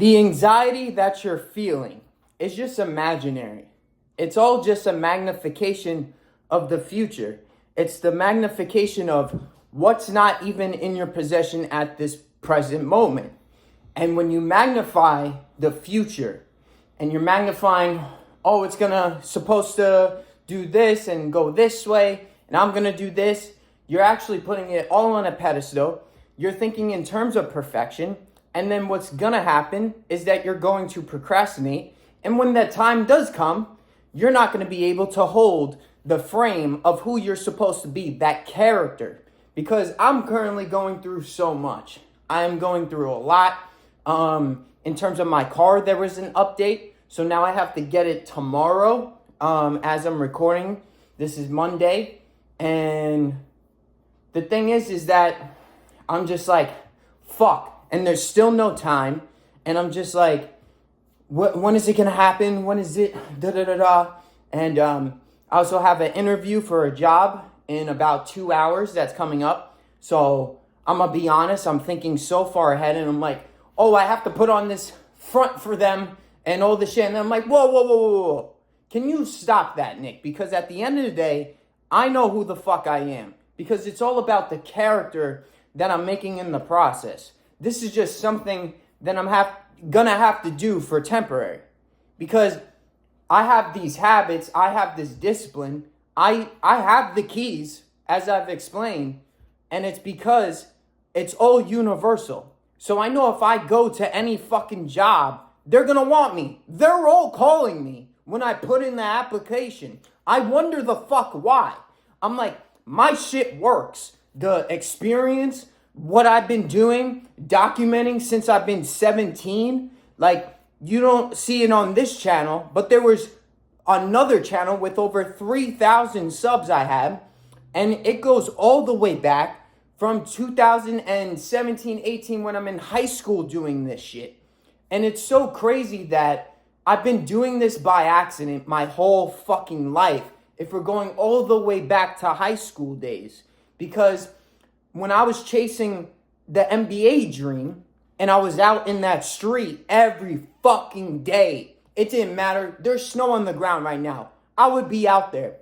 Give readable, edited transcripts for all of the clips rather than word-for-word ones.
The anxiety that you're feeling is just imaginary. It's all just a magnification of the future. It's the magnification of what's not even in your possession at this present moment. And when you magnify the future and you're magnifying, oh, it's supposed to do this and go this way, and I'm gonna do this, you're actually putting it all on a pedestal. You're thinking in terms of perfection. And then what's gonna happen is that you're going to procrastinate. And when that time does come, you're not gonna be able to hold the frame of who you're supposed to be, that character. Because I'm currently going through so much. I am going through a lot. In terms of my car, there was an update. So now I have to get it tomorrow as I'm recording. This is Monday. And the thing is that I'm just like, fuck. And there's still no time. And I'm just like, when is it going to happen? When is it? And I also have an interview for a job in about 2 hours that's coming up. So I'm going to be honest. I'm thinking so far ahead. And I'm like, oh, I have to put on this front for them and all this shit. And I'm like, whoa. Can you stop that, Nick? Because at the end of the day, I know who the fuck I am. Because it's all about the character that I'm making in the process. This is just something that I'm gonna have to do for temporary. Because I have these habits, I have this discipline, I have the keys, as I've explained, and it's because it's all universal. So I know if I go to any fucking job, they're gonna want me. They're all calling me when I put in the application. I wonder the fuck why. I'm like, my shit works. The experience, what I've been doing, documenting since I've been 17, like, you don't see it on this channel, but there was another channel with over 3,000 subs I had, and it goes all the way back from 2017, 18, when I'm in high school doing this shit. And it's so crazy that I've been doing this by accident my whole fucking life, if we're going all the way back to high school days. Because when I was chasing the NBA dream and I was out in that street every fucking day, it didn't matter. There's snow on the ground right now. I would be out there.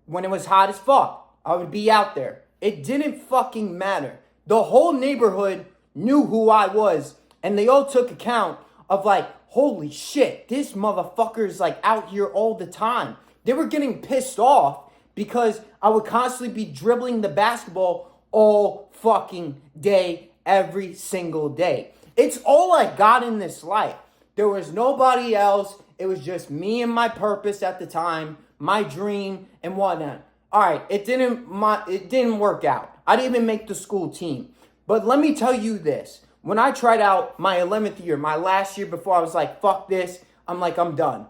When it was hot as fuck, I would be out there. It didn't fucking matter. The whole neighborhood knew who I was, and they all took account of like, holy shit, this motherfucker is like out here all the time. They were getting pissed off because I would constantly be dribbling the basketball all fucking day, every single day. It's all I got in this life. There was nobody else. It was just me and my purpose at the time, my dream and whatnot. All right, it didn't work out. I didn't even make the school team. But let me tell you this. When I tried out my 11th year, my last year before I was like, fuck this, I'm like, I'm done.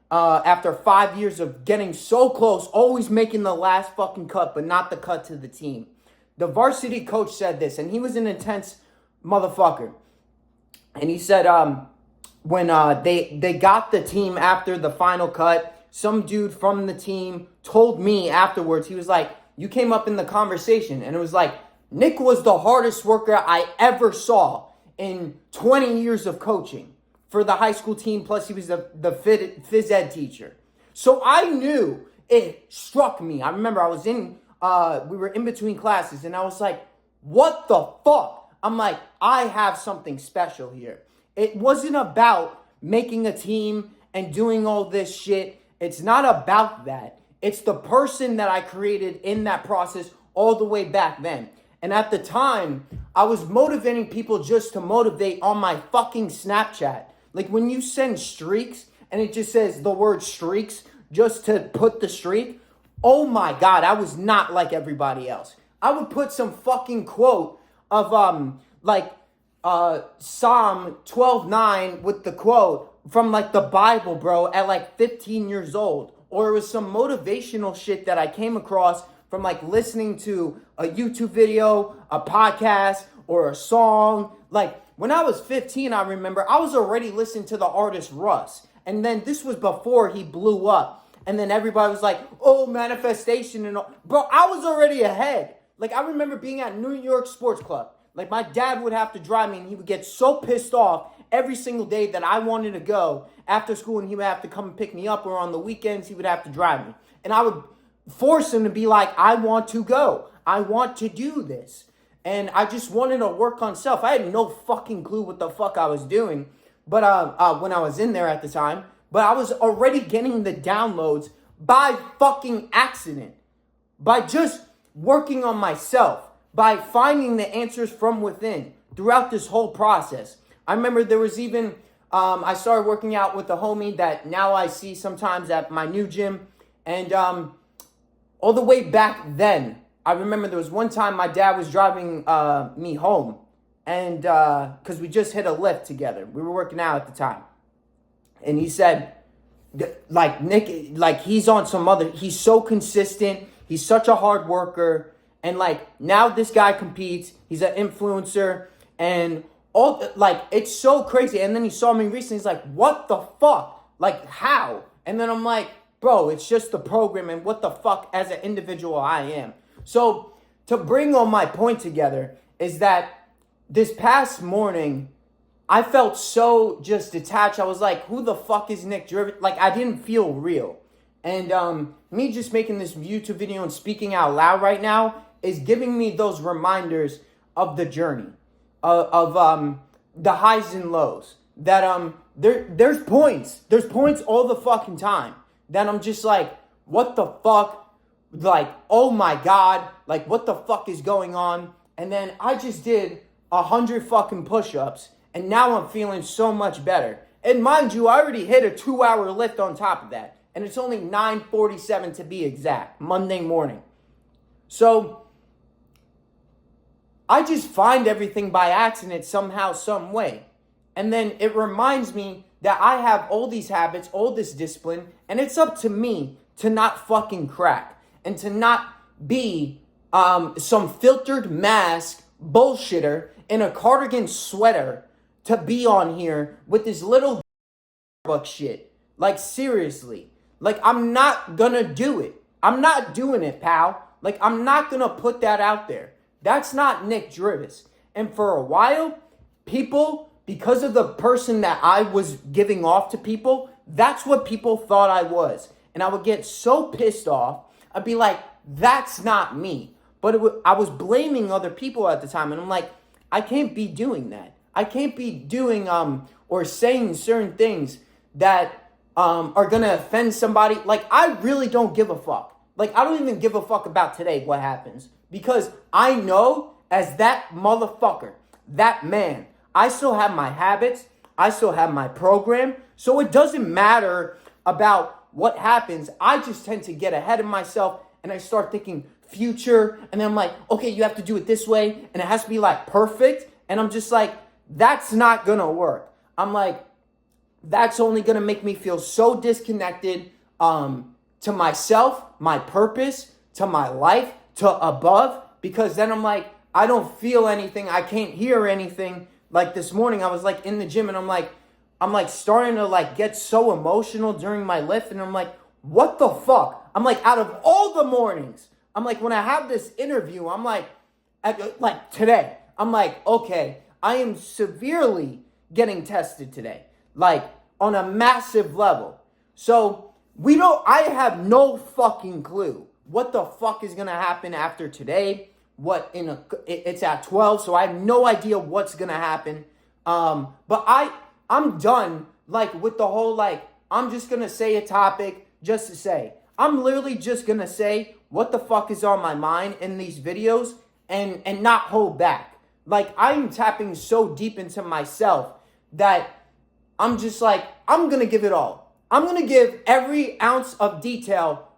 After 5 years of getting so close, always making the last fucking cut, but not the cut to the team. The varsity coach said this, and he was an intense motherfucker. And he said, when they got the team after the final cut, some dude from the team told me afterwards, he was like, you came up in the conversation. And it was like, Nick was the hardest worker I ever saw in 20 years of coaching for the high school team. Plus, he was the phys ed teacher. So I knew it struck me. I remember I was we were in between classes, and I was like, what the fuck? I'm like, I have something special here. It wasn't about making a team and doing all this shit. It's not about that. It's the person that I created in that process all the way back then. And at the time, I was motivating people just to motivate on my fucking Snapchat. Like when you send streaks and it just says the word streaks just to put the streak, oh my God, I was not like everybody else. I would put some fucking quote of Psalm 12:9 with the quote from like the Bible, bro, at like 15 years old. Or it was some motivational shit that I came across from like listening to a YouTube video, a podcast, or a song. Like when I was 15, I remember I was already listening to the artist Russ. And then this was before he blew up. And then everybody was like, oh, manifestation and all. Bro, I was already ahead. Like I remember being at New York Sports Club. Like my dad would have to drive me and he would get so pissed off every single day that I wanted to go after school, and he would have to come and pick me up, or on the weekends he would have to drive me. And I would force him to be like, I want to go. I want to do this. And I just wanted to work on self. I had no fucking clue what the fuck I was doing, but when I was in there at the time. But I was already getting the downloads by fucking accident, by just working on myself, by finding the answers from within throughout this whole process. I remember there was even, I started working out with a homie that now I see sometimes at my new gym. And all the way back then, I remember there was one time my dad was driving me home. And because we just hit a lift together. We were working out at the time. And he said, like, Nick, like, he's on some other, he's so consistent. He's such a hard worker. And, like, now this guy competes. He's an influencer. And, all, like, it's so crazy. And then he saw me recently. He's like, what the fuck? Like, how? And then I'm like, bro, it's just the program. And what the fuck as an individual I am. So, to bring all my point together is that this past morning, I felt so just detached. I was like, who the fuck is Nick Drivas? Like, I didn't feel real. And me just making this YouTube video and speaking out loud right now is giving me those reminders of the journey, of the highs and lows. That there's points all the fucking time that I'm just like, what the fuck? Like, oh my God, like, what the fuck is going on? And then I just did 100 fucking push-ups, and now I'm feeling so much better. And mind you, I already hit a 2-hour lift on top of that. And it's only 9:47 to be exact, Monday morning. So I just find everything by accident somehow, some way. And then it reminds me that I have all these habits, all this discipline, and it's up to me to not fucking crack and to not be some filtered mask bullshitter in a cardigan sweater to be on here with this little buck shit. Like, seriously. Like, I'm not gonna do it. I'm not doing it, pal. Like, I'm not gonna put that out there. That's not Nick Drivas. And for a while, people, because of the person that I was giving off to people, that's what people thought I was. And I would get so pissed off. I'd be like, that's not me. But I was blaming other people at the time. And I'm like, I can't be doing that. I can't be doing or saying certain things that are going to offend somebody. Like, I really don't give a fuck. Like, I don't even give a fuck about today what happens. Because I know as that motherfucker, that man, I still have my habits. I still have my program. So it doesn't matter about what happens. I just tend to get ahead of myself and I start thinking future. And then I'm like, okay, you have to do it this way. And it has to be like perfect. And I'm just like, that's not going to work. I'm like, that's only going to make me feel so disconnected to myself, my purpose, to my life, to above. Because then I'm like, I don't feel anything. I can't hear anything. Like this morning, I was like in the gym and I'm like starting to like get so emotional during my lift. And I'm like, what the fuck? I'm like, out of all the mornings, I'm like, when I have this interview, I'm like today, I'm like, okay, I am severely getting tested today. Like, on a massive level. So, I have no fucking clue what the fuck is going to happen after today. It's at 12, so I have no idea what's going to happen. But I'm done, like, with the whole, like, I'm just going to say a topic just to say. I'm literally just going to say what the fuck is on my mind in these videos and not hold back. Like, I'm tapping so deep into myself that I'm just like, I'm going to give it all. I'm going to give every ounce of detail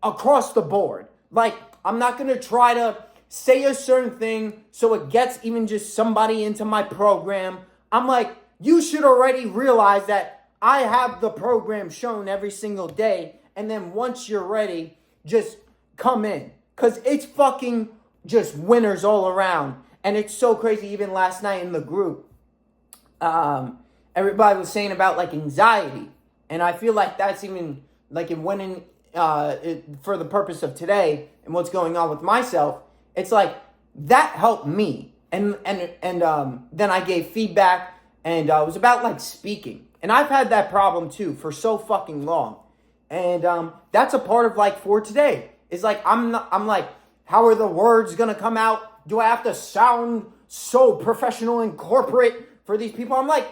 across the board. Like, I'm not going to try to say a certain thing so it gets even just somebody into my program. I'm like, you should already realize that I have the program shown every single day. And then once you're ready, just come in. Because it's fucking just winners all around. And it's so crazy. Even last night in the group, everybody was saying about like anxiety. And I feel like that's even like it went in for the purpose of today and what's going on with myself. It's like that helped me. And then I gave feedback And it was about like speaking. And I've had that problem too for so fucking long. And that's a part of like for today. It's like I'm like, how are the words gonna come out? Do I have to sound so professional and corporate for these people? I'm like,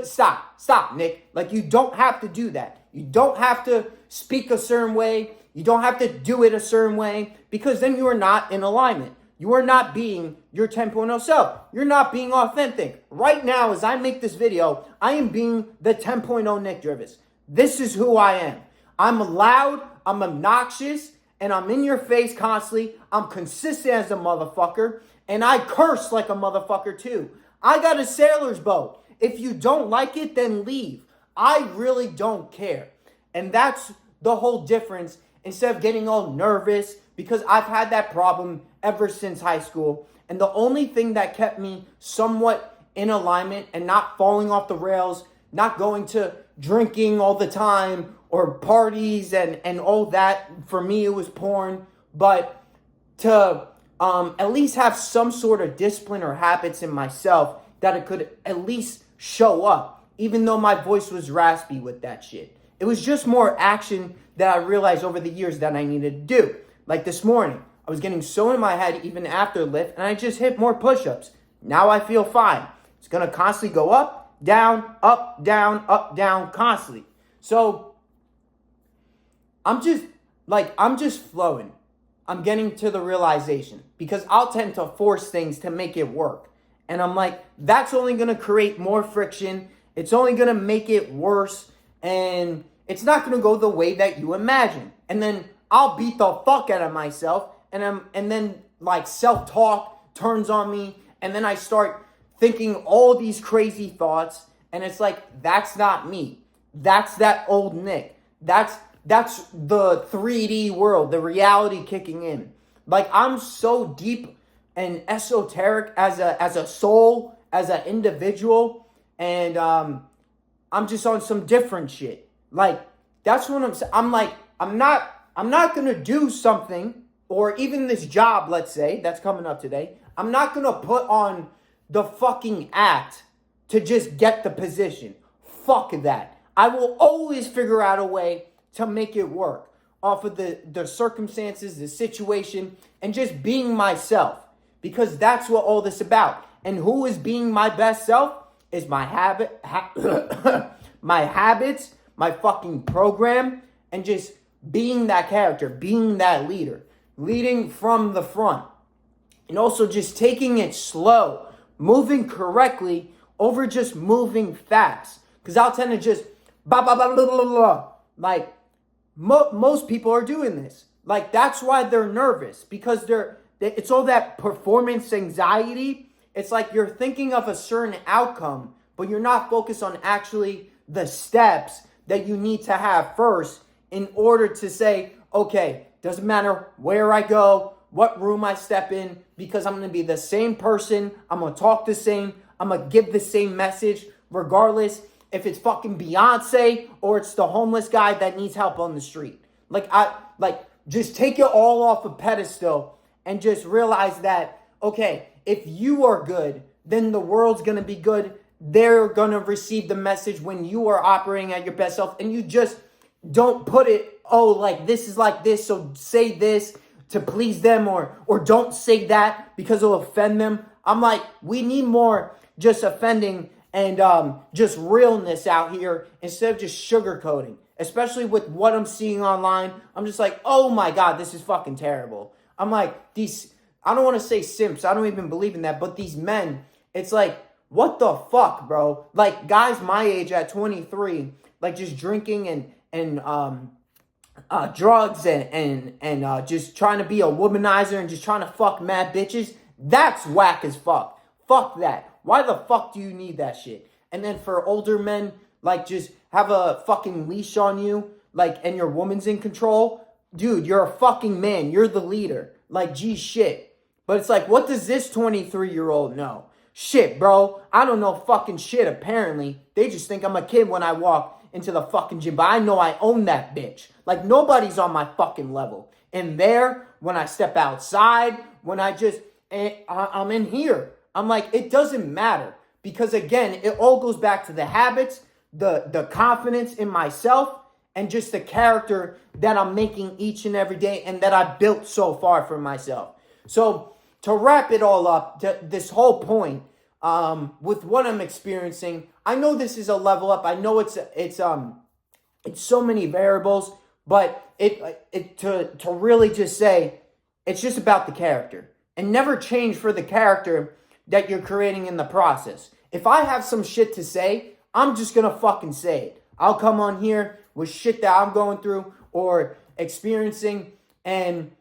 stop, Nick. Like, you don't have to do that. You don't have to speak a certain way. You don't have to do it a certain way, because then you are not in alignment. You are not being your 10.0 self. You're not being authentic. Right now, as I make this video, I am being the 10.0 Nick Drivas. This is who I am. I'm loud, I'm obnoxious, and I'm in your face constantly. I'm consistent as a motherfucker, and I curse like a motherfucker too. I got a sailor's boat. If you don't like it, then leave. I really don't care. And that's the whole difference. Instead of getting all nervous, because I've had that problem ever since high school. And the only thing that kept me somewhat in alignment and not falling off the rails, not going to drinking all the time or parties and all that, for me it was porn. But to at least have some sort of discipline or habits in myself that it could at least show up, even though my voice was raspy with that shit. It was just more action that I realized over the years that I needed to do. Like this morning, I was getting so in my head even after lift, and I just hit more push-ups. Now I feel fine. It's going to constantly go up, down, constantly. So I'm just flowing. I'm getting to the realization, because I'll tend to force things to make it work. And I'm like, that's only going to create more friction. It's only going to make it worse. And it's not going to go the way that you imagine. And then I'll beat the fuck out of myself. And then like self-talk turns on me. And then I start thinking all these crazy thoughts. And it's like, that's not me. That's that old Nick. That's the 3D world, the reality kicking in. Like, I'm so deep and esoteric as a soul, as an individual, and I'm just on some different shit. Like, that's what I'm saying. I'm like, I'm not gonna do something, or even this job, let's say, that's coming up today. I'm not gonna put on the fucking act to just get the position. Fuck that. I will always figure out a way to make it work off of the circumstances, the situation, and just being myself. Because that's what all this about. And who is being my best self is my my habits, my fucking program, and just being that character, being that leader, leading from the front. And also just taking it slow, moving correctly over just moving fast. Because I'll tend to just blah, blah, blah, blah, blah, blah. Like, most people are doing this. Like, that's why they're nervous. Because it's all that performance anxiety. It's like you're thinking of a certain outcome, but you're not focused on actually the steps that you need to have first in order to say, okay, doesn't matter where I go, what room I step in, because I'm going to be the same person. I'm going to talk the same. I'm going to give the same message, regardless if it's fucking Beyonce or it's the homeless guy that needs help on the street. Just take it all off a pedestal and just realize that, okay, if you are good, then the world's going to be good. They're going to receive the message when you are operating at your best self. And you just don't put it, oh, like this is like this, so say this to please them, or don't say that because it'll offend them. I'm like, we need more just offending and just realness out here instead of just sugarcoating. Especially with what I'm seeing online. I'm just like, oh my God, this is fucking terrible. I'm like, I don't want to say simps. I don't even believe in that. But these men, it's like, what the fuck, bro? Like, guys my age at 23, like just drinking and drugs and just trying to be a womanizer and just trying to fuck mad bitches. That's whack as fuck. Fuck that. Why the fuck do you need that shit? And then for older men, like, just have a fucking leash on you, like, and your woman's in control. Dude, you're a fucking man. You're the leader. Like, gee, shit. But it's like, what does this 23-year-old know? Shit, bro. I don't know fucking shit, apparently. They just think I'm a kid when I walk into the fucking gym. But I know I own that bitch. Like, nobody's on my fucking level. And there, when I step outside, when I'm in here, I'm like, it doesn't matter. Because again, it all goes back to the habits, the confidence in myself, and just the character that I'm making each and every day and that I've built so far for myself. So to wrap it all up, to this whole point, with what I'm experiencing, I know this is a level up. I know it's so many variables, but to really just say, it's just about the character. And never change for the character that you're creating in the process. If I have some shit to say, I'm just gonna fucking say it. I'll come on here with shit that I'm going through or experiencing and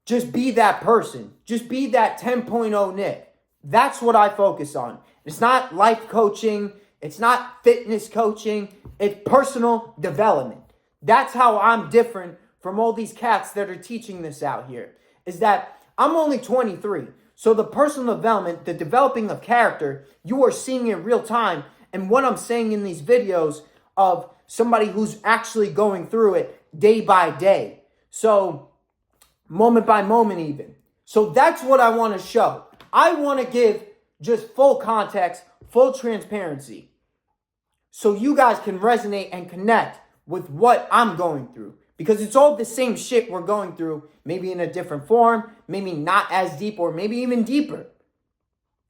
just be that person. Just be that 10.0 Nick. That's what I focus on. It's not life coaching. It's not fitness coaching. It's personal development. That's how I'm different from all these cats that are teaching this out here. Is that I'm only 23. So the personal development, the developing of character, you are seeing in real time. And what I'm saying in these videos of somebody who's actually going through it day by day. So moment by moment even. So that's what I want to show. I want to give just full context, full transparency. So you guys can resonate and connect with what I'm going through. Because it's all the same shit we're going through, maybe in a different form, maybe not as deep, or maybe even deeper.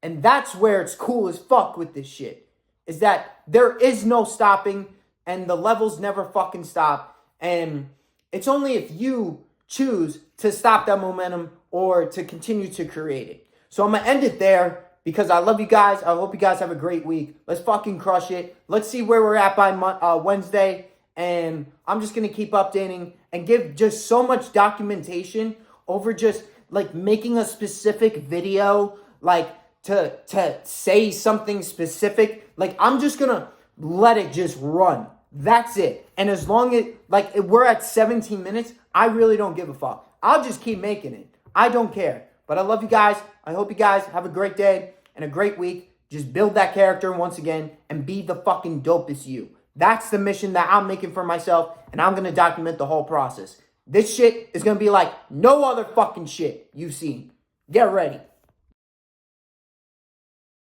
And that's where it's cool as fuck with this shit. Is that there is no stopping, and the levels never fucking stop. And it's only if you choose to stop that momentum or to continue to create it. So I'm going to end it there because I love you guys. I hope you guys have a great week. Let's fucking crush it. Let's see where we're at by Wednesday. And I'm just going to keep updating and give just so much documentation over just like making a specific video, like to say something specific. Like I'm just going to let it just run. That's it. And as long as like we're at 17 minutes, I really don't give a fuck. I'll just keep making it. I don't care. But I love you guys. I hope you guys have a great day and a great week. Just build that character once again and be the fucking dopest you. That's the mission that I'm making for myself, and I'm going to document the whole process. This shit is going to be like no other fucking shit you've seen. Get ready.